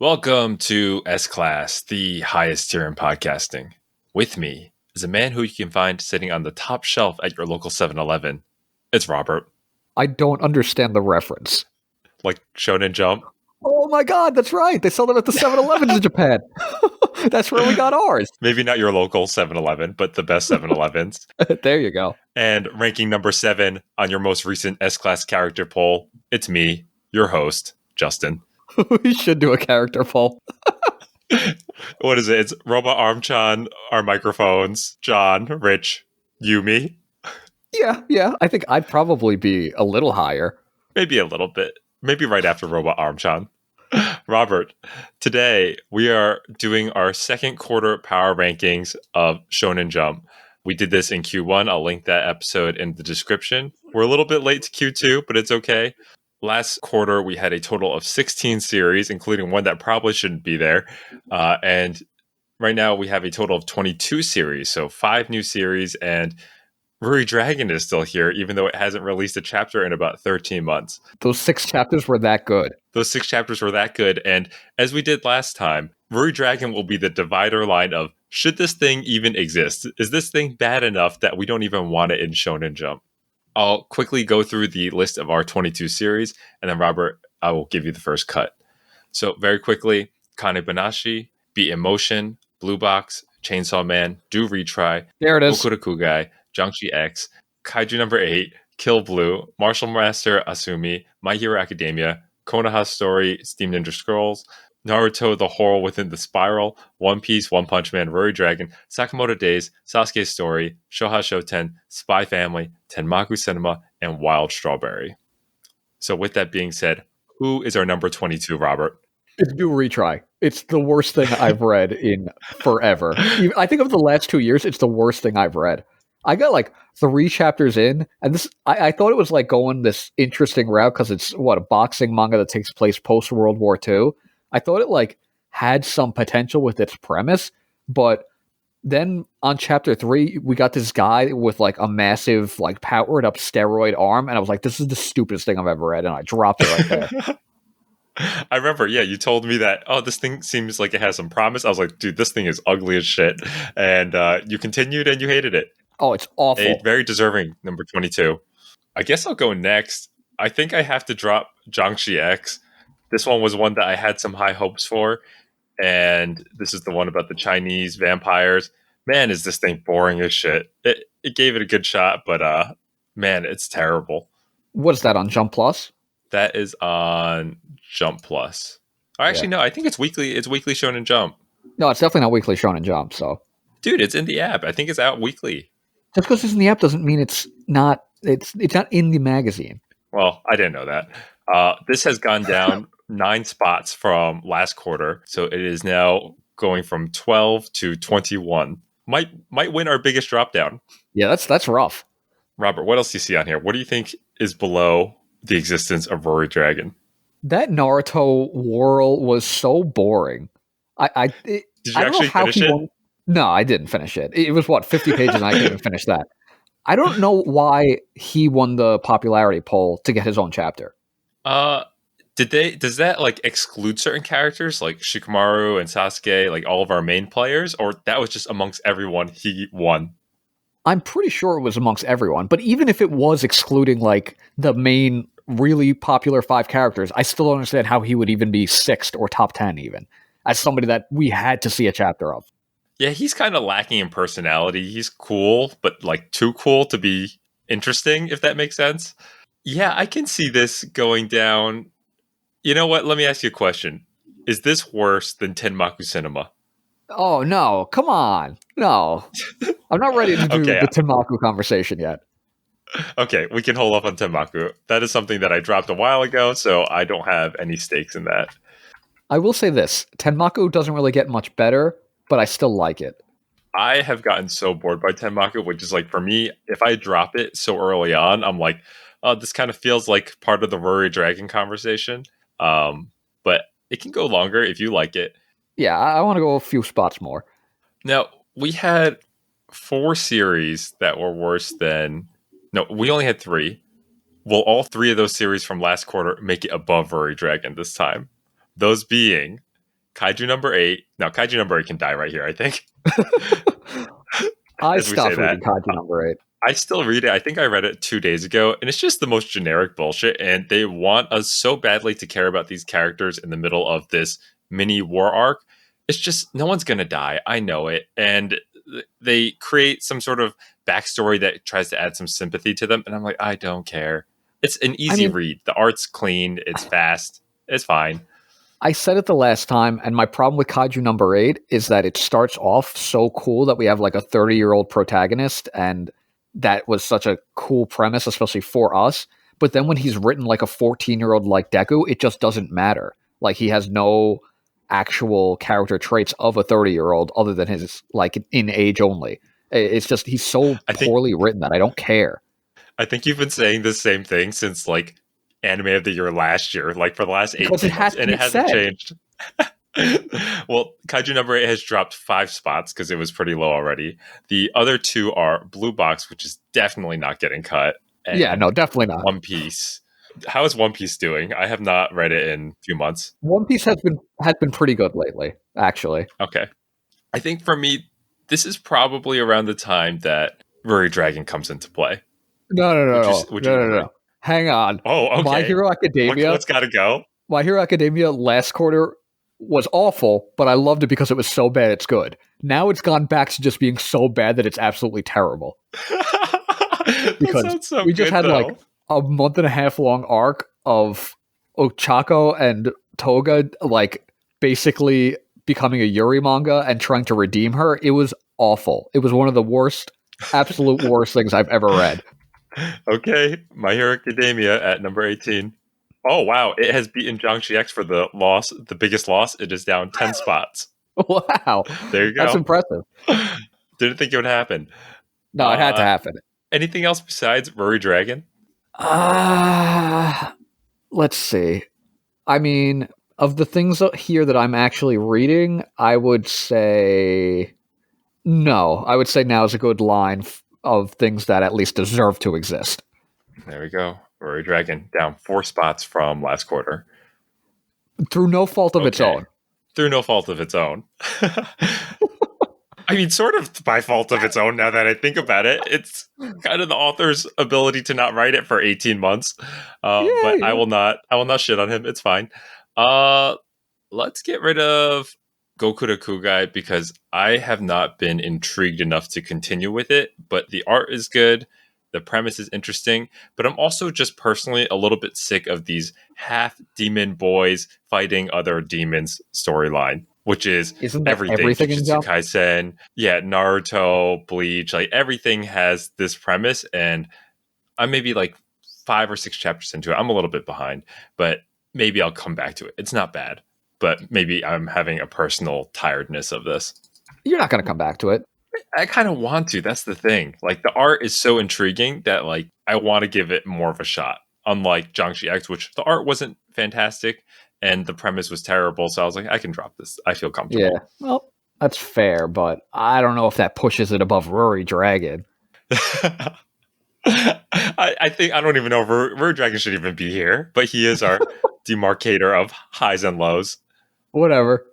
Welcome to S Class, the highest tier in podcasting. With me is a man who you can find sitting on the top shelf at your local 7-Eleven. It's Robert. I don't understand the reference. Like Shonen Jump? Oh my god, that's right. They sell them at the 7-Elevens in Japan. That's where we got ours. Maybe not your local 7-Eleven, but the best 7-Elevens. There you go. And ranking number 7 on your most recent S Class character poll, it's me, your host, Justin. We should do a character poll. What is it? It's Robot Armchan, our microphones, John, Rich, Yumi. Yeah. I think I'd probably be a little higher. Maybe a little bit. Maybe right after Robot Armchan. Robert, today we are doing our second quarter power rankings of Shonen Jump. We did this in Q1. I'll link that episode in the description. We're a little bit late to Q2, but it's okay. Last quarter, we had a total of 16 series, including one that probably shouldn't be there. And right now, we have a total of 22 series. So 5 new series, and Ruri Dragon is still here, even though it hasn't released a chapter in about 13 months. Those 6 chapters were that good. Those 6 chapters were that good. And as we did last time, Ruri Dragon will be the divider line of, should this thing even exist? Is this thing bad enough that we don't even want it in Shonen Jump? I'll quickly go through the list of our 22 series, and then Robert, I will give you the first cut. So very quickly, Kane Banashi, Beat in Motion, Blue Box, Chainsaw Man, Do Retry, There it is. Okurakugai, Jiangxi X, Kaiju number 8, Kill Blue, Martial Master Asumi, My Hero Academia, Konoha Story, Steam Ninja Scrolls, Naruto The Horror Within the Spiral, One Piece, One Punch Man, Ruri Dragon, Sakamoto Days, Sasuke's Story, Shoha Shoten, Spy Family, Tenmaku Cinema, and Wild Strawberry. So with that being said, who is our number 22, Robert? It's Do Retry. It's the worst thing I've read in forever. I think of the last 2 years, it's the worst thing I've read. I got like 3 chapters in, and this I thought it was like going this interesting route because it's a boxing manga that takes place post World War II. I thought it like had some potential with its premise, but then on chapter 3, we got this guy with like a massive, like powered up steroid arm, and I was like, this is the stupidest thing I've ever read, and I dropped it right there. I remember, you told me that, this thing seems like it has some promise. I was like, dude, this thing is ugly as shit. And you continued and you hated it. Oh, it's awful. A very deserving number 22. I guess I'll go next. I think I have to drop Jiangxi X. This one was one that I had some high hopes for, and this is the one about the Chinese vampires. Man, is this thing boring as shit. It gave it a good shot, but man, it's terrible. What is that on Jump Plus? That is on Jump Plus. Oh, actually, no, I think it's weekly. It's weekly Shonen Jump. No, it's definitely not weekly Shonen Jump, so. Dude, it's in the app. I think it's out weekly. Just because it's in the app doesn't mean it's not in the magazine. Well, I didn't know that. This has gone down 9 spots from last quarter, so it is now going from 12 to 21. Might win our biggest drop down. Yeah, that's rough. Robert, what else do you see on here? What do you think is below the existence of Ruri Dragon? That Naruto whirl was so boring. Did you actually finish it? No, I didn't finish it. It was 50 pages, and I couldn't finish that. I don't know why he won the popularity poll to get his own chapter. Does that like exclude certain characters like Shikamaru and Sasuke, like all of our main players, or that was just amongst everyone he won? I'm pretty sure it was amongst everyone, but even if it was excluding like the main really popular 5 characters, I still don't understand how he would even be 6th or top 10 even, as somebody that we had to see a chapter of. Yeah, he's kind of lacking in personality. He's cool, but like too cool to be interesting, if that makes sense. Yeah, I can see this going down. You know what? Let me ask you a question. Is this worse than Tenmaku Cinema? Oh, no. Come on. No. I'm not ready to do the Tenmaku conversation yet. Okay, we can hold off on Tenmaku. That is something that I dropped a while ago, so I don't have any stakes in that. I will say this. Tenmaku doesn't really get much better, but I still like it. I have gotten so bored by Tenmaku, which is like, for me, if I drop it so early on, I'm like, oh, this kind of feels like part of the Ruri Dragon conversation. But it can go longer if you like it. Yeah, I want to go a few spots more. Now, we had 4 series that were worse than... No, we only had 3. Will all 3 of those series from last quarter make it above Ruri Dragon this time? Those being Kaiju number 8. Now, Kaiju number 8 can die right here, I think, I as we say stopped that. reading Kaiju number 8. I still read it. I think I read it 2 days ago, and it's just the most generic bullshit. And they want us so badly to care about these characters in the middle of this mini war arc. It's just no one's gonna die. I know it, and they create some sort of backstory that tries to add some sympathy to them, and I'm like, I don't care. It's an I easy mean, read. The art's clean. It's fast. It's fine. I said it the last time, and my problem with Kaiju number 8 is that it starts off so cool that we have like a 30-year-old protagonist, and that was such a cool premise, especially for us. But then when he's written like a 14-year-old like Deku, it just doesn't matter. Like he has no actual character traits of a 30-year-old other than his like in age only. It's just he's so I think poorly written that I don't care. I think you've been saying the same thing since like anime of the year last year, like for the last Because it 18 months, has to and be it hasn't said. changed. Well, Kaiju number 8 has dropped 5 spots because it was pretty low already. The other two are Blue Box, which is definitely not getting cut, Yeah, and no, definitely not. One Piece. How is One Piece doing? I have not read it in a few months. One Piece has been pretty good lately, actually. Okay. I think for me, this is probably around the time that Ruri Dragon comes into play. No, no, no, Would you no, would you no, no, agree? no. Hang on. Oh, My okay. Hero Academia. What's got to go? My Hero Academia last quarter was awful, but I loved it because it was so bad it's good. Now it's gone back to just being so bad that it's absolutely terrible. That Because sounds so we just good, had though. like a month and a half long arc of Ochako and Toga like basically becoming a Yuri manga and trying to redeem her. It was awful. It was one of the worst, absolute worst things I've ever read. Okay, My Hero Academia at number 18. Oh, wow. It has beaten Jiangxi X for the loss, the biggest loss. It is down 10 spots. Wow. There you That's go. impressive. Didn't think it would happen. No, it had to happen. Anything else besides Ruri Dragon? Let's see. I mean, of the things here that I'm actually reading, I would say no. I would say now is a good line of things that at least deserve to exist. There we go. Ruri Dragon down 4 spots from last quarter. Through no fault of its Okay. own. Through no fault of its own. I mean, sort of by fault of its own now that I think about it. It's kind of the author's ability to not write it for 18 months. But I will not shit on him. It's fine. Let's get rid of Gokura Kugai because I have not been intrigued enough to continue with it, but the art is good. The premise is interesting, but I'm also just personally a little bit sick of these half demon boys fighting other demons storyline, which is Isn't that everything. everything in Jujutsu Jump? Kaisen, yeah, Naruto, Bleach, like everything has this premise, and I'm maybe like 5 or 6 chapters into it. I'm a little bit behind, but maybe I'll come back to it. It's not bad, but maybe I'm having a personal tiredness of this. You're not going to come back to it. I kind of want to. That's the thing. Like the art is so intriguing that like I want to give it more of a shot. Unlike Jiangxi X, which the art wasn't fantastic and the premise was terrible, so I was like, I can drop this. I feel comfortable. Yeah, well, that's fair, but I don't know if that pushes it above Ruri Dragon. I think I don't even know if Ruri Dragon should even be here, but he is our demarcator of highs and lows. Whatever.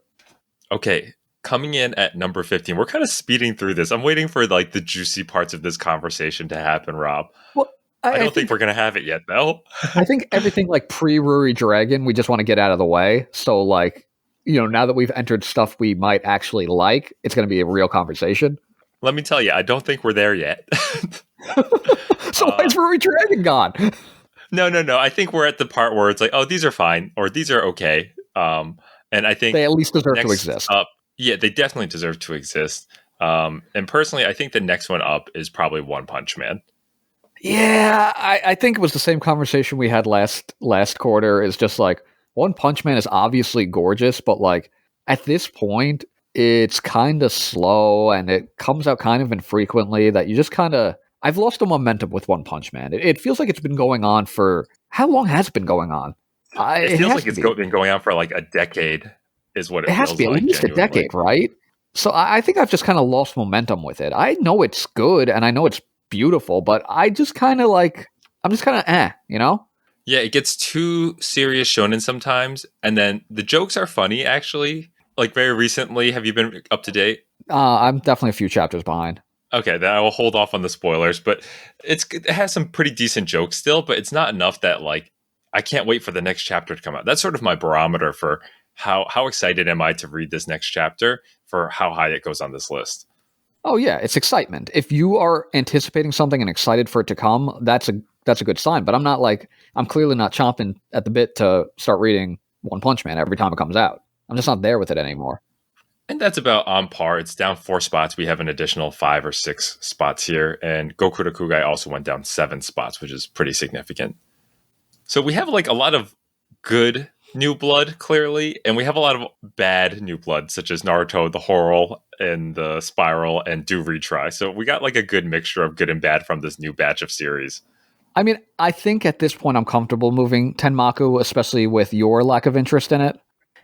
Okay, coming in at number 15. We're kind of speeding through this. I'm waiting for like the juicy parts of this conversation to happen, Rob. Well, I don't think we're going to have it yet, though. I think everything like pre-Ruri Dragon, we just want to get out of the way. So like, now that we've entered stuff we might actually like, it's going to be a real conversation. Let me tell you, I don't think we're there yet. So why's Ruri Dragon gone? No. I think we're at the part where it's like, oh, these are fine, or these are okay. And I think they at least deserve to exist. Yeah, they definitely deserve to exist. And personally, I think the next one up is probably One Punch Man. Yeah, I think it was the same conversation we had last quarter. Is just like One Punch Man is obviously gorgeous, but like at this point, it's kind of slow and it comes out kind of infrequently. That you just kind of I've lost the momentum with One Punch Man. It feels like it's been going on for how long has it been going on? It feels like it's been going on for like a decade. Is what it has feels to be like, at least genuinely. a decade, right? So I think I've just kind of lost momentum with it. I know it's good and I know it's beautiful, but I just kind of I'm just kind of Yeah, it gets too serious shonen sometimes, and then the jokes are funny actually, Like very recently, have you been up to date? I'm definitely a few chapters behind. Okay, then I will hold off on the spoilers, but it has some pretty decent jokes still, but it's not enough that like I can't wait for the next chapter to come out. That's sort of my barometer for how excited am I to read this next chapter for how high it goes on this list. Oh yeah, it's excitement. If you are anticipating something and excited for it to come, that's a good sign. But I'm clearly not chomping at the bit to start reading One Punch Man every time it comes out. I'm just not there with it anymore. And that's about on par. It's down 4 spots. We have an additional 5 or 6 spots here. And Goku to Kugai also went down 7 spots, which is pretty significant. So we have like a lot of good new blood, clearly, and we have a lot of bad new blood, such as Naruto, the Horror, and the Spiral, and Do Retry. So we got like a good mixture of good and bad from this new batch of series. I mean, I think at this point I'm comfortable moving Tenmaku, especially with your lack of interest in it.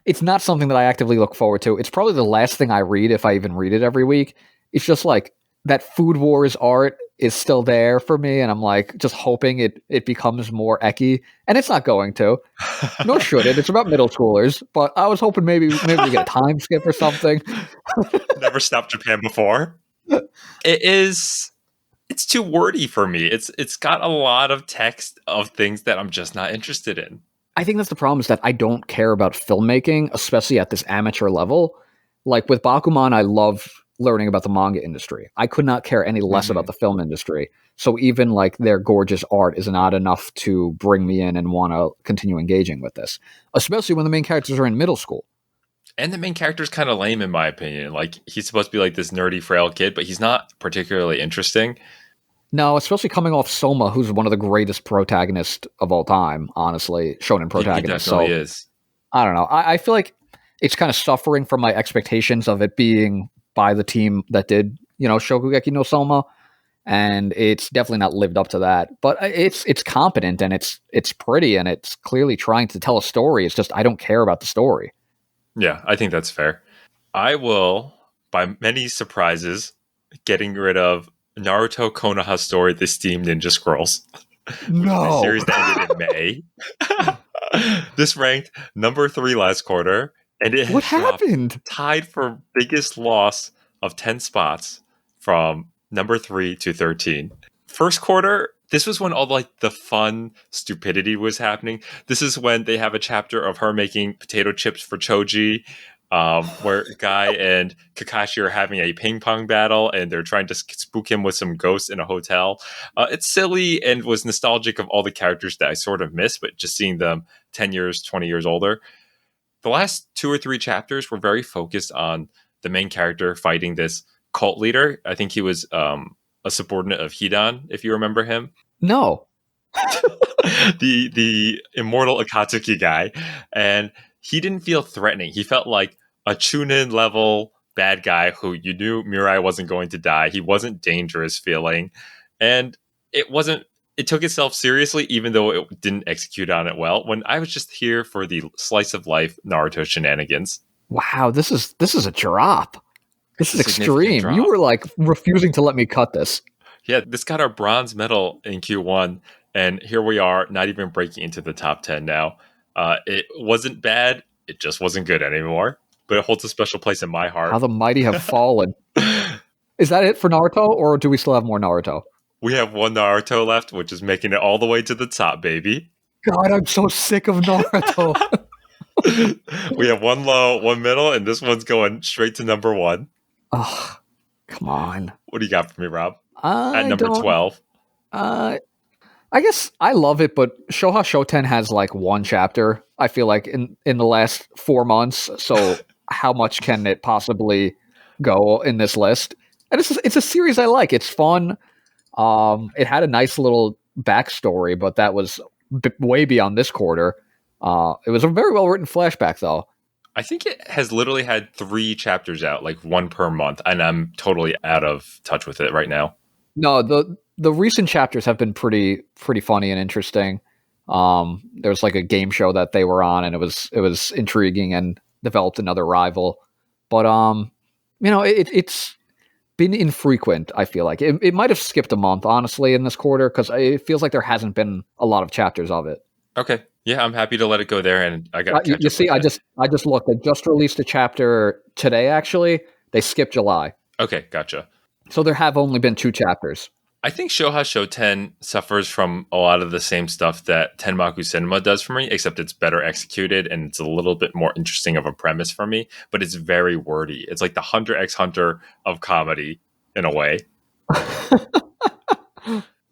It's not something that I actively look forward to. It's probably the last thing I read if I even read it every week. It's just like that Food Wars art is still there for me, and I'm like just hoping it becomes more ecky, and it's not going to. Nor should it. It's about middle schoolers, but I was hoping maybe we get a time skip or something. Never stopped Japan before. It's too wordy for me. It's got a lot of text of things that I'm just not interested in. I think that's the problem, is that I don't care about filmmaking, especially at this amateur level. Like with Bakuman, I love learning about the manga industry. I could not care any less about the film industry. So even like their gorgeous art is not enough to bring me in and want to continue engaging with this, especially when the main characters are in middle school. And the main character's kind of lame, in my opinion. Like, he's supposed to be like this nerdy, frail kid, but he's not particularly interesting. No, especially coming off Soma, who's one of the greatest protagonists of all time, honestly, shonen protagonist. He definitely is. I don't know. I feel like it's kind of suffering from my expectations of it being by the team that did, Shokugeki no Soma, and it's definitely not lived up to that. But it's competent, and it's pretty, and it's clearly trying to tell a story. It's just I don't care about the story. Yeah, I think that's fair. I will, by many surprises, getting rid of Naruto Konoha Story, The Steam Ninja Scrolls. No. The series that ended in May. This ranked number 3 last quarter, and it What happened? Tied for biggest loss of 10 spots from number 3 to 13. First quarter, this was when all like the fun stupidity was happening. This is when they have a chapter of her making potato chips for Choji, where Guy and Kakashi are having a ping pong battle, and they're trying to spook him with some ghosts in a hotel. It's silly and was nostalgic of all the characters that I sort of missed, but just seeing them 10 years, 20 years older. The last 2 or 3 chapters were very focused on the main character fighting this cult leader. I think he was a subordinate of Hidan, if you remember him. No. the immortal Akatsuki guy. And he didn't feel threatening. He felt like a Chunin level bad guy who you knew Mirai wasn't going to die. He wasn't dangerous feeling. And it took itself seriously, even though it didn't execute on it well, when I was just here for the slice of life Naruto shenanigans. Wow, this is a drop. This is extreme. Drop. You were like refusing to let me cut this. Yeah, this got our bronze medal in Q1, and here we are, not even breaking into the top 10 now. It wasn't bad, it just wasn't good anymore, but it holds a special place in my heart. How the mighty have fallen. Is that it for Naruto, or do we still have more Naruto? We have one Naruto left, which is making it all the way to the top, baby. God, I'm so sick of Naruto. We have one low, one middle, and this one's going straight to number 1. Oh, come on. What do you got for me, Rob? At number 12. I guess I love it, but Shoha Shoten has like one chapter, I feel like, in the last 4 months. So how much can it possibly go in this list? And it's a series I like. It's fun. It had a nice little backstory, but that was way beyond this quarter. It was a very well written flashback, though. I think it has literally had 3 chapters out, like 1 per month, and I'm totally out of touch with it right now. No, the recent chapters have been pretty funny and interesting. There's like a game show that they were on, and it was intriguing and developed another rival. But it's been infrequent. I feel like it might have skipped a month, honestly, in this quarter, because it feels like there hasn't been a lot of chapters of it. Okay, Yeah, I'm happy to let it go there, and I got to You, catch you up see, with it. I just looked. They just released a chapter today. Actually, they skipped July, Okay, gotcha. so there have only been 2 chapters. I think Shoha Shoten suffers from a lot of the same stuff that Tenmaku Cinema does for me, except it's better executed and it's a little bit more interesting of a premise for me, but it's very wordy. It's like the Hunter x Hunter of comedy in a way.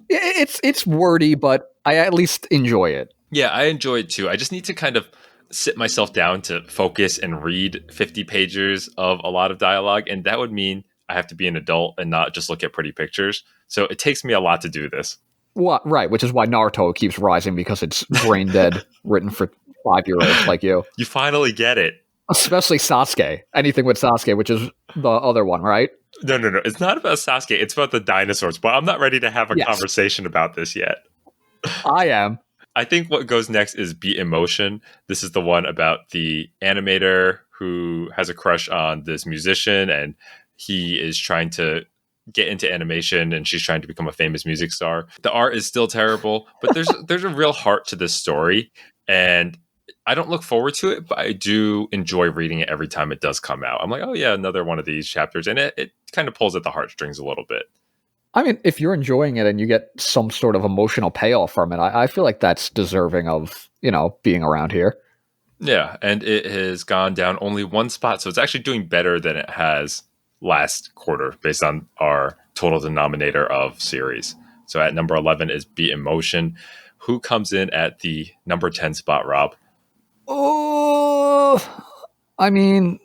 It's wordy, but I at least enjoy it. Yeah, I enjoy it too. I just need to kind of sit myself down to focus and read 50 pages of a lot of dialogue, and that would mean I have to be an adult and not just look at pretty pictures. So it takes me a lot to do this. What right, which is why Naruto keeps rising because it's brain dead, written for 5-year-olds like you. You finally get it. Especially Sasuke. Anything with Sasuke, which is the other one, right? No, no, no. It's not about Sasuke. It's about the dinosaurs. But I'm not ready to have a Yes, conversation about this yet. I am. I think what goes next is Beat Emotion. This is the one about the animator who has a crush on this musician and he is trying to get into animation and she's trying to become a famous music star. The art is still terrible, but there's a real heart to this story and I don't look forward to it, but I do enjoy reading it every time it does come out. I'm like, oh yeah, another one of these chapters. And it kind of pulls at the heartstrings a little bit. I mean, if you're enjoying it and you get some sort of emotional payoff from it, I feel like that's deserving of, being around here. Yeah, and it has gone down only one spot, so it's actually doing better than it has last quarter based on our total denominator of series. So at number 11 is Beat Emotion. Who comes in at the number 10 spot, Rob? Oh, I mean,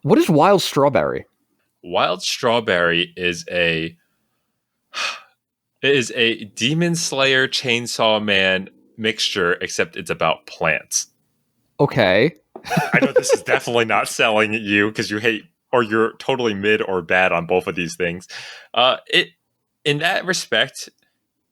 what is Wild Strawberry? Wild Strawberry is a Demon Slayer Chainsaw Man mixture, except it's about plants. Okay. I know this is definitely not selling you because you hate or you're totally mid or bad on both of these things. It in that respect,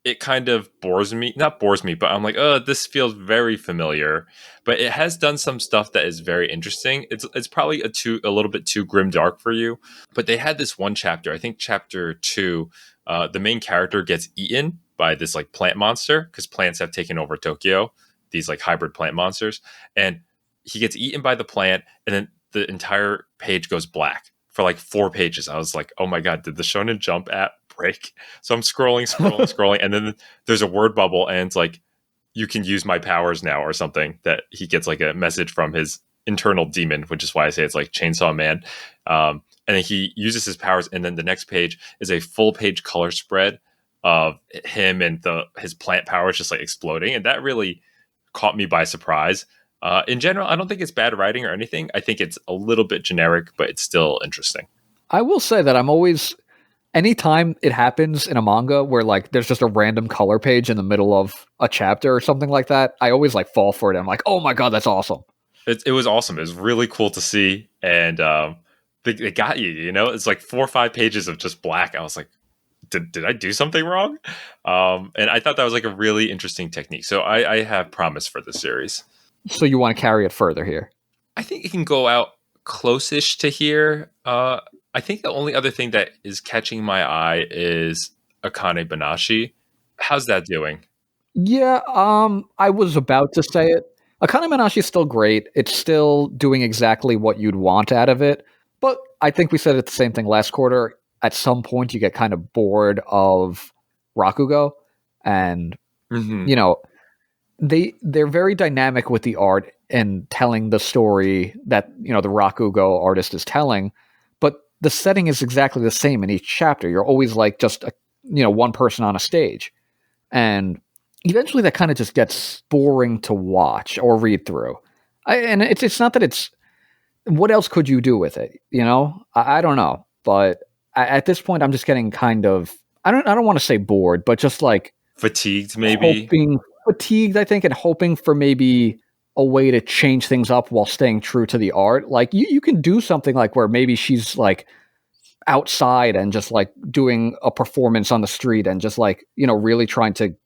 it kind of bores me. Not bores me, but I'm like, oh, this feels very familiar. But it has done some stuff that is very interesting. It's probably a little bit too grim dark for you. But they had this one chapter, I think chapter 2. The main character gets eaten by this like plant monster because plants have taken over Tokyo. These like hybrid plant monsters, and he gets eaten by the plant, and then the entire page goes black for like 4 pages. I was like, oh my god, did the Shonen Jump app break? So I'm scrolling, and then there's a word bubble, and it's like, you can use my powers now, or something. That he gets like a message from his internal demon, which is why I say it's like Chainsaw Man. And then he uses his powers, and then the next page is a full page color spread of him and his plant powers just like exploding, and that really caught me by surprise. In general, I don't think it's bad writing or anything. I think it's a little bit generic, but it's still interesting. I will say that I'm always, anytime it happens in a manga where like there's just a random color page in the middle of a chapter or something like that, I always like fall for it. I'm like, oh my god, that's awesome. It was awesome. It was really cool to see, and they got you. You know, it's like 4 or 5 pages of just black. I was like, did I do something wrong? And I thought that was like a really interesting technique. So I have promise for this series. So you want to carry it further here? I think it can go out close-ish to here. I think the only other thing that is catching my eye is Akane Banashi. How's that doing? Yeah, I was about to say it. Akane Manashi is still great. It's still doing exactly what you'd want out of it. But I think we said it the same thing last quarter. At some point, you get kind of bored of Rakugo, and Mm-hmm. they're very dynamic with the art and telling the story that the Rakugo artist is telling, but the setting is exactly the same in each chapter. You're always like just one person on a stage, and eventually that kind of just gets boring to watch or read through. And it's not that it's, what else could you do with it? I don't know, but at this point I'm just getting kind of, I don't want to say bored, but just like Fatigued, maybe. Fatigued, I think, and hoping for maybe a way to change things up while staying true to the art. Like you can do something like where maybe she's like outside and just like doing a performance on the street and just like, really trying to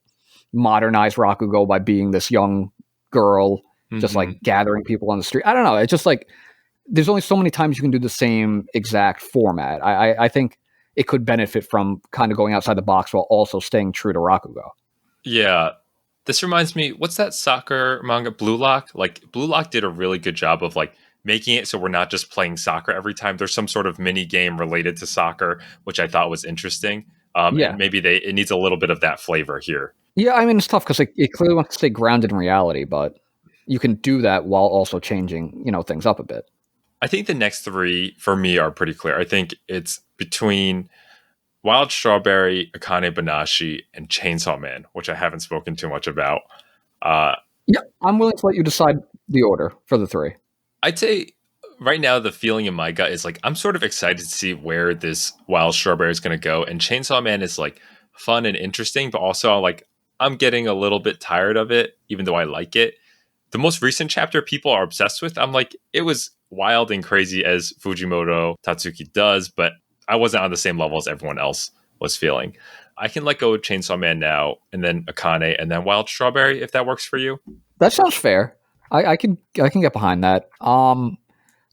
modernize Rakugo by being this young girl, just Mm-hmm. like gathering people on the street. I don't know. It's just like, there's only so many times you can do the same exact format. I think it could benefit from kind of going outside the box while also staying true to Rakugo. Yeah, This reminds me, what's that soccer manga, Blue Lock? Like Blue Lock did a really good job of like making it so we're not just playing soccer every time. There's some sort of mini game related to soccer, which I thought was interesting. And Yeah. maybe it needs a little bit of that flavor here. Yeah, I mean, it's tough because it clearly wants to stay grounded in reality, but you can do that while also changing, things up a bit. I think the next three for me are pretty clear. I think it's between Wild Strawberry, Akane Banashi, and Chainsaw Man, which I haven't spoken too much about. Uh, Yeah, I'm willing to let you decide the order for the three. I'd say right now the feeling in my gut is like I'm sort of excited to see where this Wild Strawberry is going to go, and Chainsaw Man is like fun and interesting, but also like I'm getting a little bit tired of it, even though I like it. The most recent chapter people are obsessed with, I'm like, it was wild and crazy as Fujimoto Tatsuki does, but I wasn't on the same level as everyone else was feeling. I can let go of Chainsaw Man now, and then Akane, and then Wild Strawberry, if that works for you. That sounds fair. I can get behind that.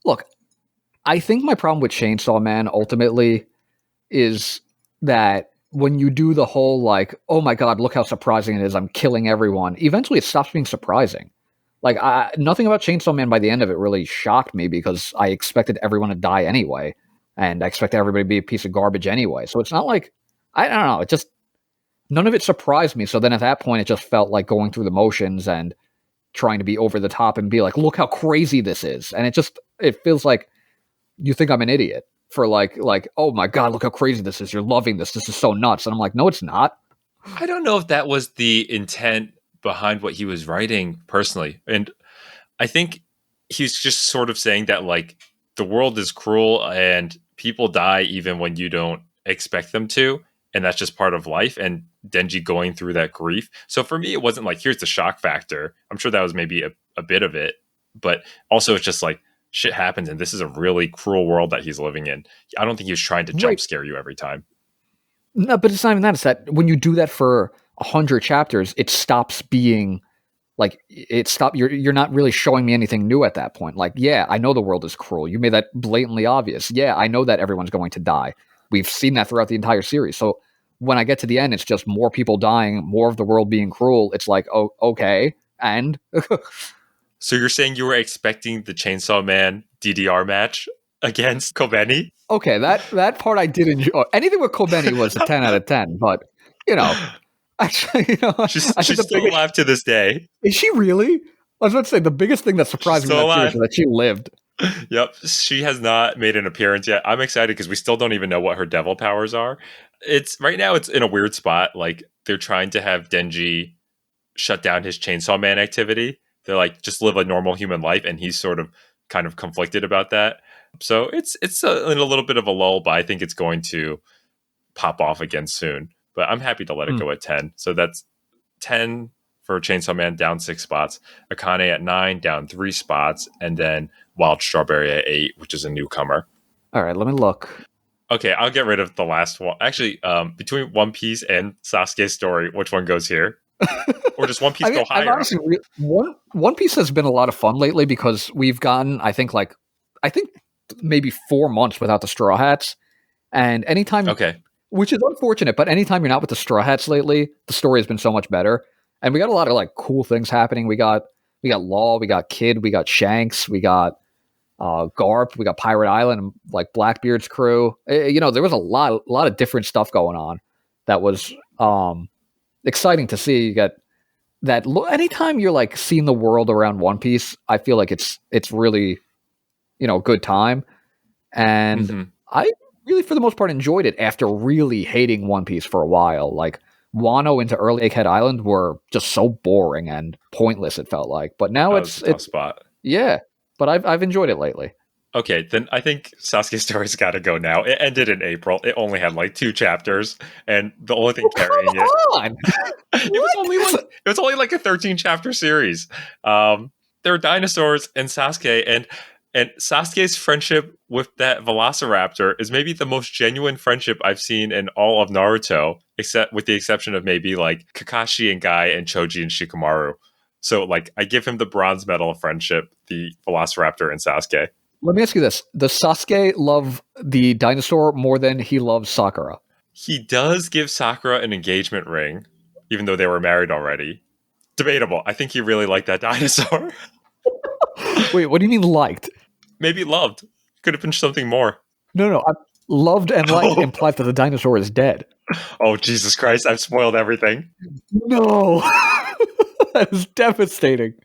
Look, I think my problem with Chainsaw Man ultimately is that when you do the whole like, oh my god, look how surprising it is, I'm killing everyone. Eventually, it stops being surprising. Like nothing about Chainsaw Man by the end of it really shocked me because I expected everyone to die anyway, and I expected everybody to be a piece of garbage anyway. So it's not like I don't know. It just none of it surprised me. So then at that point, it just felt like going through the motions and trying to be over the top and be like, look how crazy this is. And it feels like you think I'm an idiot for like, oh my God, look how crazy this is. You're loving this. This is so nuts. And I'm like, no, it's not. I don't know if that was the intent behind what he was writing personally. And I think he's just sort of saying that like the world is cruel and people die even when you don't expect them to. And that's just part of life. And Denji going through that grief. So for me, it wasn't like, here's the shock factor. I'm sure that was maybe a bit of it. But also, it's just like shit happens. And this is a really cruel world that he's living in. I don't think he was trying to jump scare you every time. No, but it's not even that. It's that when you do that for 100 chapters, it stops being like you're not really showing me anything new at that point. Like, yeah, I know the world is cruel. You made that blatantly obvious. Yeah, I know that everyone's going to die. We've seen that throughout the entire series. So when I get to the end, it's just more people dying, more of the world being cruel. It's like, oh, okay. And so you're saying you were expecting the Chainsaw Man DDR match against Kobeni? Okay, that part I did enjoy. Anything with Kobeni was a 10 out of 10, but she's still alive to this day. Is she really? I was about to say the biggest thing that surprised me in that series is that she lived. Yep, she has not made an appearance yet. I'm excited because we still don't even know what her devil powers are. It's right now it's in a weird spot. Like they're trying to have Denji shut down his Chainsaw Man activity. They're like just live a normal human life, and he's sort of kind of conflicted about that. So it's in a little bit of a lull, but I think it's going to pop off again soon. But I'm happy to let it go at 10. So that's 10 for Chainsaw Man, down 6 spots. Akane at 9, down 3 spots. And then Wild Strawberry at 8, which is a newcomer. All right, let me look. Okay, I'll get rid of the last one. Actually, between One Piece and Sasuke's story, which one goes here? Or does One Piece go higher? Honestly, One Piece has been a lot of fun lately because we've gotten, I think maybe 4 months without the Straw Hats. And anytime... Okay. Which is unfortunate, but anytime you're not with the Straw Hats lately, the story has been so much better. And we got a lot of like cool things happening. We got Law, we got Kid, we got Shanks, we got Garp, we got Pirate Island, and like Blackbeard's crew. There was a lot of different stuff going on that was exciting to see. You get that anytime you're like seeing the world around One Piece, I feel like it's really a good time. And I really, for the most part, enjoyed it after really hating One Piece for a while. Like, Wano into Early Egghead Island were just so boring and pointless, it felt like. But now it's a tough spot. Yeah, but I've enjoyed it lately. Okay, then I think Sasuke's story's got to go now. It ended in April. It only had like 2 chapters, and the only thing carrying it was only like a 13-chapter series. There were dinosaurs and Sasuke, and Sasuke's friendship with that Velociraptor is maybe the most genuine friendship I've seen in all of Naruto, except with the exception of maybe like Kakashi and Guy and Choji and Shikamaru. So like I give him the bronze medal of friendship, the Velociraptor and Sasuke. Let me ask you this. Does Sasuke love the dinosaur more than he loves Sakura? He does give Sakura an engagement ring, even though they were married already. Debatable. I think he really liked that dinosaur. Wait, what do you mean liked? Maybe loved. Could have been something more. No, loved and liked implies that the dinosaur is dead. Oh, Jesus Christ. I've spoiled everything. No. That is devastating.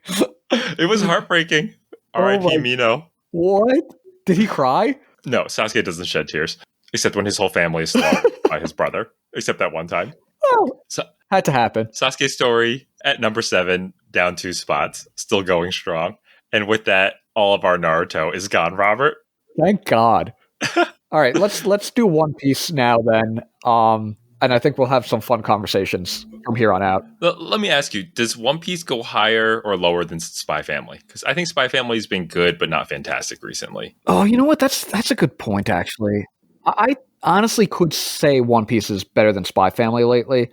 It was heartbreaking. Oh R.I.P. my- Mino. What? Did he cry? No, Sasuke doesn't shed tears. Except when his whole family is slaughtered by his brother. Except that one time. Well, So, had to happen. Sasuke's story at number 7, down 2 spots. Still going strong. And with that, all of our Naruto is gone, Robert. Thank God. All right, let's do One Piece now then. And I think we'll have some fun conversations from here on out. Let me ask you, does One Piece go higher or lower than Spy Family? Because I think Spy Family's been good, but not fantastic recently. Oh, you know what? That's a good point, actually. I honestly could say One Piece is better than Spy Family lately.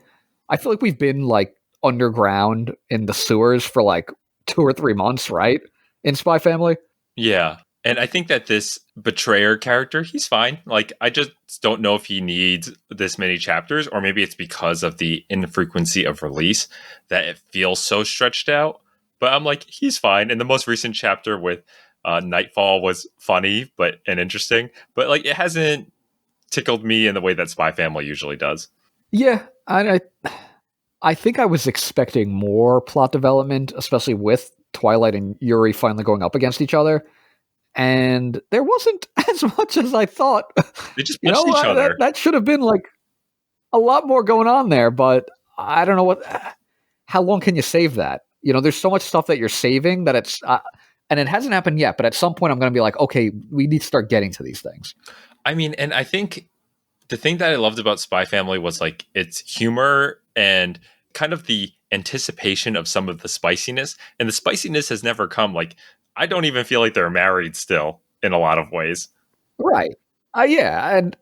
I feel like we've been like underground in the sewers for like 2 or 3 months, right? In Spy Family. Yeah. And I think that this betrayer character, he's fine. Like, I just don't know if he needs this many chapters, or maybe it's because of the infrequency of release that it feels so stretched out. But I'm like, he's fine. And the most recent chapter with Nightfall was funny and interesting. But like, it hasn't tickled me in the way that Spy Family usually does. Yeah, I think I was expecting more plot development, especially with Twilight and Yuri finally going up against each other. And there wasn't as much as I thought. They just punched each other. That should have been like a lot more going on there, but I don't know how long can you save that? There's so much stuff that you're saving that it's, and it hasn't happened yet, but at some point I'm going to be like, okay, we need to start getting to these things. I mean, and I think the thing that I loved about Spy Family was like its humor and kind of the anticipation of some of the spiciness. And the spiciness has never come. Like, I don't even feel like they're married still in a lot of ways. Right. Yeah. And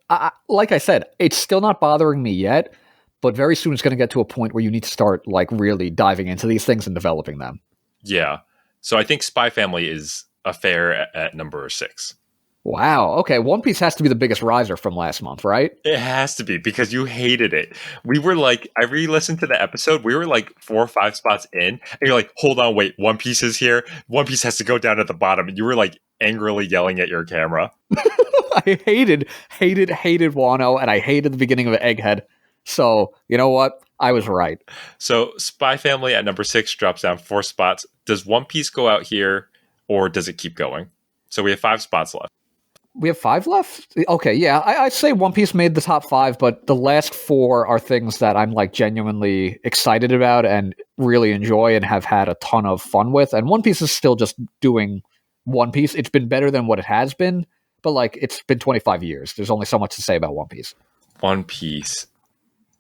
like I said, it's still not bothering me yet, but very soon it's going to get to a point where you need to start like really diving into these things and developing them. Yeah. So I think Spy Family is a fair at number 6. Wow. Okay. One Piece has to be the biggest riser from last month, right? It has to be, because you hated it. We were like, I re-listened to the episode. We were like 4 or 5 spots in, and you're like, hold on, wait, One Piece is here. One Piece has to go down at the bottom. And you were like angrily yelling at your camera. I hated Wano, and I hated the beginning of Egghead. So, you know what? I was right. So Spy Family at number 6 drops down 4 spots. Does One Piece go out here, or does it keep going? So we have 5 spots left. We have 5 left? Okay, yeah. I'd say One Piece made the top 5, but the last 4 are things that I'm like genuinely excited about and really enjoy and have had a ton of fun with. And One Piece is still just doing One Piece. It's been better than what it has been, but like it's been 25 years. There's only so much to say about One Piece. One Piece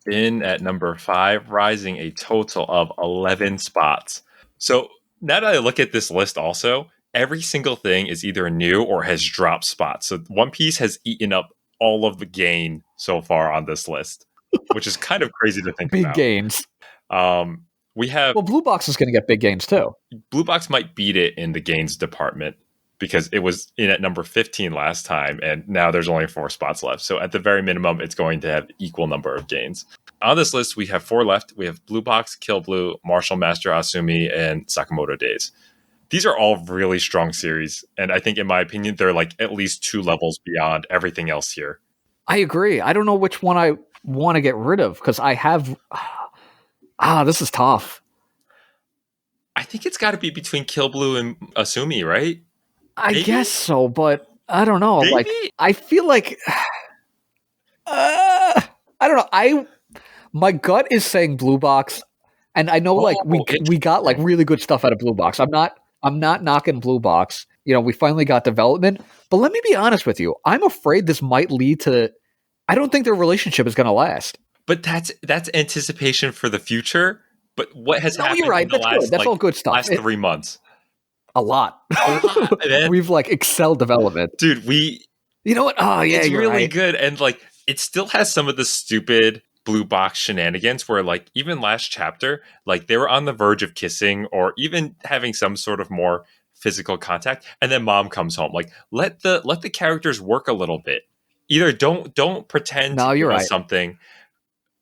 in at number 5, rising a total of 11 spots. So now that I look at this list also, every single thing is either new or has dropped spots. So One Piece has eaten up all of the gain so far on this list, which is kind of crazy to think Big about. gains. We have... Well, Blue Box is going to get big gains too. Blue Box might beat it in the gains department because it was in at number 15 last time, and now there's only 4 spots left. So at the very minimum, it's going to have equal number of gains. On this list, we have 4 left. We have Blue Box, Kill Blue, Martial Master Asumi, and Sakamoto Days. These are all really strong series, and I think, in my opinion, they're like at least 2 levels beyond everything else here. I agree. I don't know which one I want to get rid of because I have... this is tough. I think it's got to be between Kill Blue and Asumi, right? I Maybe? guess so, but I don't know. Maybe? Like, I feel like... I don't know. My gut is saying Blue Box, and I know we got like really good stuff out of Blue Box. I'm not knocking Blue Box. We finally got development, but let me be honest with you. I'm afraid this might lead to. I don't think their relationship is going to last. But that's anticipation for the future. But what has happened you're right. in the last, That's all good stuff. last 3 months? A lot. Man. We've like excelled development, Dude. You know what? Oh yeah, it's you're really right. good, and like it still has some of the stupid Blue Box shenanigans where like even last chapter, like they were on the verge of kissing or even having some sort of more physical contact, and then mom comes home. Like let the characters work a little bit. Either don't pretend No, you're right. something,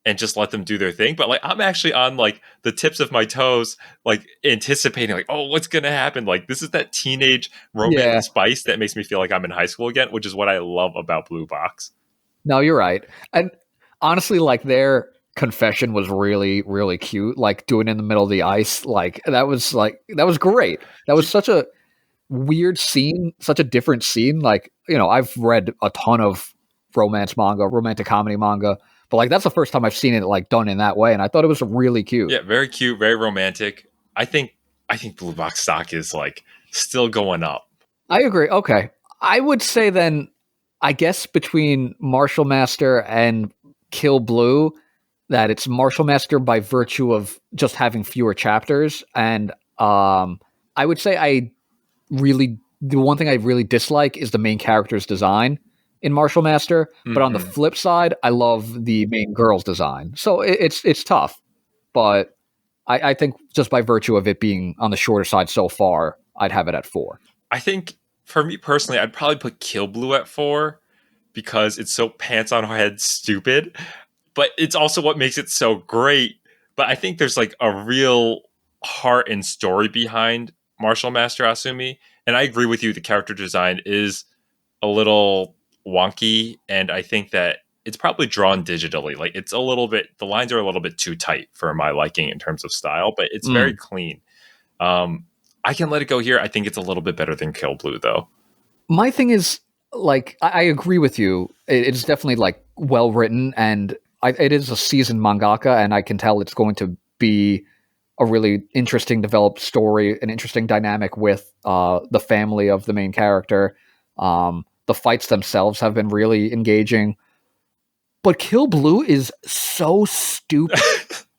and just let them do their thing. But like I'm actually on like the tips of my toes, like anticipating like, oh, what's gonna happen? Like this is that teenage Yeah. romance spice that makes me feel like I'm in high school again, which is what I love about Blue Box. No, you're right. And honestly, like their confession was really, really cute. Like doing it in the middle of the ice, like that was great. That was such a weird scene, such a different scene. Like, you know, I've read a ton of romance manga, romantic comedy manga, but like that's the first time I've seen it like done in that way, and I thought it was really cute. Yeah, very cute, very romantic. I think Blue Box stock is like still going up. I agree. Okay. I would say then, I guess between Martial Master and Kill Blue, that it's Martial Master by virtue of just having fewer chapters. And I would say the one thing I really dislike is the main character's design in Martial Master. But on the Mhm. flip side, I love the main girl's design. So it's tough. But I think just by virtue of it being on the shorter side so far, I'd have it at 4. I think for me personally, I'd probably put Kill Blue at 4 because it's so pants on head stupid, but it's also what makes it so great. But I think there's like a real heart and story behind Martial Master Asumi. And I agree with you, the character design is a little wonky. And I think that it's probably drawn digitally. Like it's a little bit, the lines are a little bit too tight for my liking in terms of style, but it's very Mm. clean. Um, I can let it go here. I think it's a little bit better than Kill Blue, though. My thing is, like, I agree with you. It's definitely like well written, and it is a seasoned mangaka, and I can tell it's going to be a really interesting developed story, an interesting dynamic with the family of the main character. The fights themselves have been really engaging, but Kill Blue is so stupid,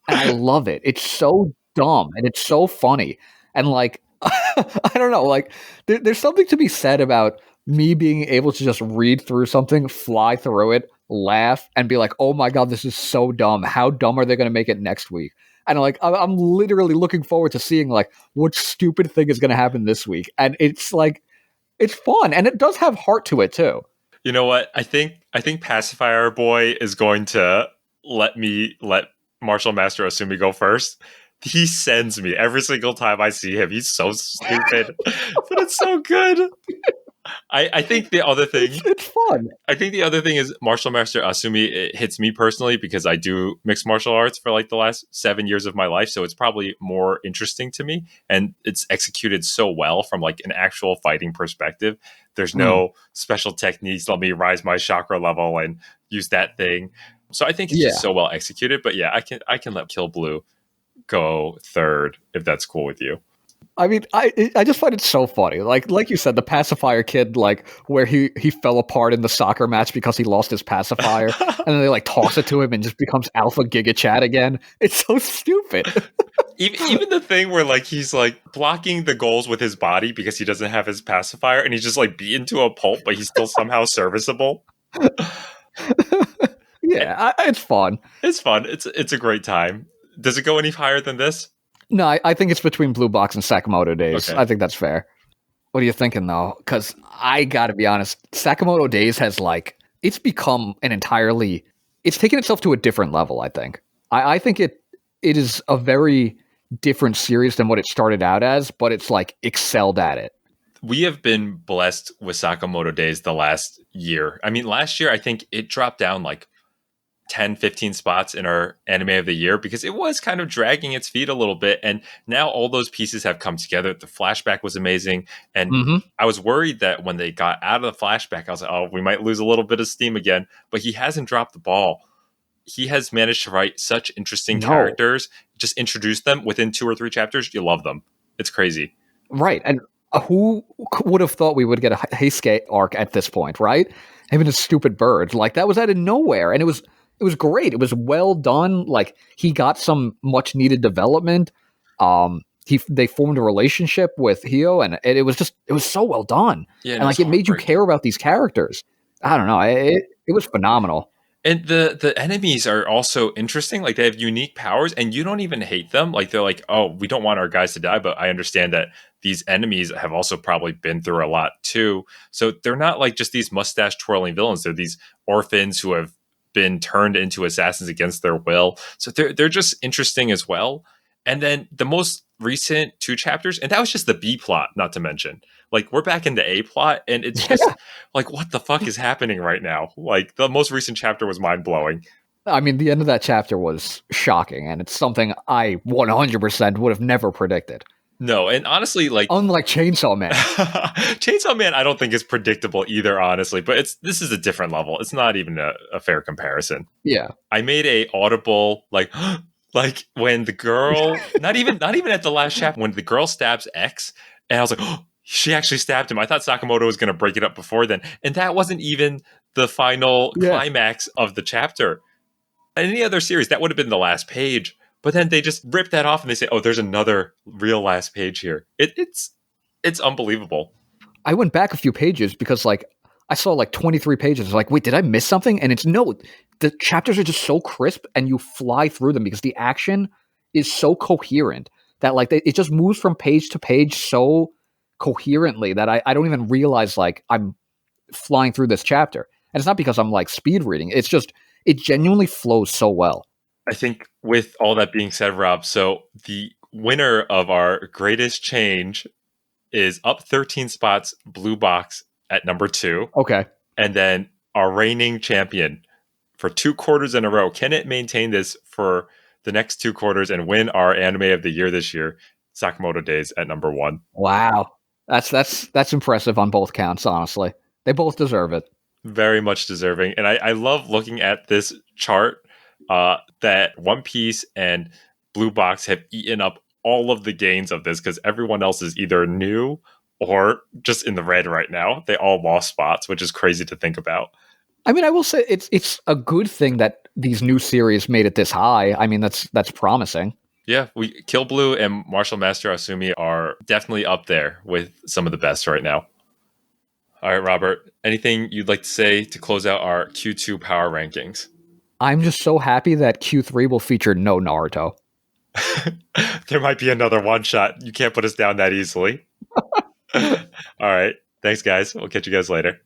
and I love it. It's so dumb and it's so funny, and like I don't know, like there's something to be said about me being able to just read through something, fly through it, laugh, and be like, "Oh my god, this is so dumb. How dumb are they going to make it next week?" And like, I'm literally looking forward to seeing like what stupid thing is going to happen this week, and it's like it's fun, and it does have heart to it too. You know what? I think Pacifier Boy is going to let Martial Master Asumi go first. He sends me every single time I see him. He's so stupid, but it's so good. I think the other thing It's fun. I think the other thing is Martial Master Asumi. It hits me personally because I do mixed martial arts for like the last 7 years of my life, so it's probably more interesting to me, and it's executed so well from like an actual fighting perspective. There's Mm, no special techniques. Let me rise my chakra level and use that thing. So I think it's just yeah. so well executed. But yeah, I can let Kill Blue go third if that's cool with you. I mean, I just find it so funny. Like you said, the pacifier kid, like where he fell apart in the soccer match because he lost his pacifier, and then they like toss it to him and just becomes Alpha Giga Chad again. It's so stupid. Even the thing where like he's like blocking the goals with his body because he doesn't have his pacifier and he's just like beaten to a pulp, but he's still somehow serviceable. And Yeah, it's fun. it's fun. It's a great time. Does it go any higher than this? No, I think it's between Blue Box and Sakamoto Days. Okay. I think that's fair. What are you thinking though? Because I got to be honest, Sakamoto Days has like it's become an entirely. It's taken itself to a different level. I think. I think it is a very different series than what it started out as, but it's like excelled at it. We have been blessed with Sakamoto Days the last year. I mean, last year I think it dropped down like 10, 15 spots in our anime of the year because it was kind of dragging its feet a little bit. And now all those pieces have come together. The flashback was amazing. And Mm-hmm. I was worried that when they got out of the flashback, I was like, oh, we might lose a little bit of steam again. But he hasn't dropped the ball. He has managed to write such interesting No, characters, just introduce them within 2 or 3 chapters. You love them. It's crazy. right, and who would have thought we would get a Heisuke arc at this point, right? Even a stupid bird like that was out of nowhere, and it was great. It was well done. Like he got some much needed development. They formed a relationship with Hio, and it was just it was so well done, Yeah, and and it like was it made you heartbreaking. care about these characters. I don't know. It was phenomenal. And the enemies are also interesting. Like they have unique powers, and you don't even hate them. Like they're like, oh, we don't want our guys to die, but I understand that these enemies have also probably been through a lot too. So they're not like just these mustache twirling villains. They're these orphans who have been turned into assassins against their will. So they're just interesting as well. And then the most recent 2 chapters, and that was just the B plot, not to mention. Like, we're back in the A plot, and it's just like, what the fuck is happening right now? Like, the most recent chapter was mind blowing. I mean, the end of that chapter was shocking, and it's something I 100% would have never predicted. No, and honestly, like, unlike Chainsaw Man. Chainsaw Man, I don't think is predictable either, honestly. But this is a different level. It's not even a fair comparison. Yeah, I made a audible like like when the girl, not even at the last chapter, when the girl stabs X, and I was like, oh, she actually stabbed him. I thought Sakamoto was going to break it up before then, and that wasn't even the final climax of the chapter. In any other series, that would have been the last page. But then they just rip that off and they say, "Oh, there's another real last page here." It's unbelievable. I went back a few pages because like I saw like 23 pages. Like, wait, did I miss something? And it's no, the chapters are just so crisp and you fly through them because the action is so coherent that like it just moves from page to page so coherently that I don't even realize like I'm flying through this chapter. And it's not because I'm like speed reading. It's just it genuinely flows so well. I think with all that being said, Rob, so the winner of our greatest change is up 13 spots, Blue Box at number 2. Okay. And then our reigning champion for 2 quarters in a row. Can it maintain this for the next 2 quarters and win our anime of the year this year? Sakamoto Days at number 1. Wow. That's impressive on both counts, honestly. They both deserve it. Very much deserving. And I love looking at this chart that One Piece and Blue Box have eaten up all of the gains of this because everyone else is either new or just in the red right now. They all lost spots, which is crazy to think about. I mean, I will say it's a good thing that these new series made it this high. I mean, that's promising. Yeah, Kill Blue and Martial Master Asumi are definitely up there with some of the best right now. All right, Robert, anything you'd like to say to close out our Q2 power rankings? I'm just so happy that Q3 will feature no Naruto. There might be another one shot. You can't put us down that easily. All right. Thanks, guys. We'll catch you guys later.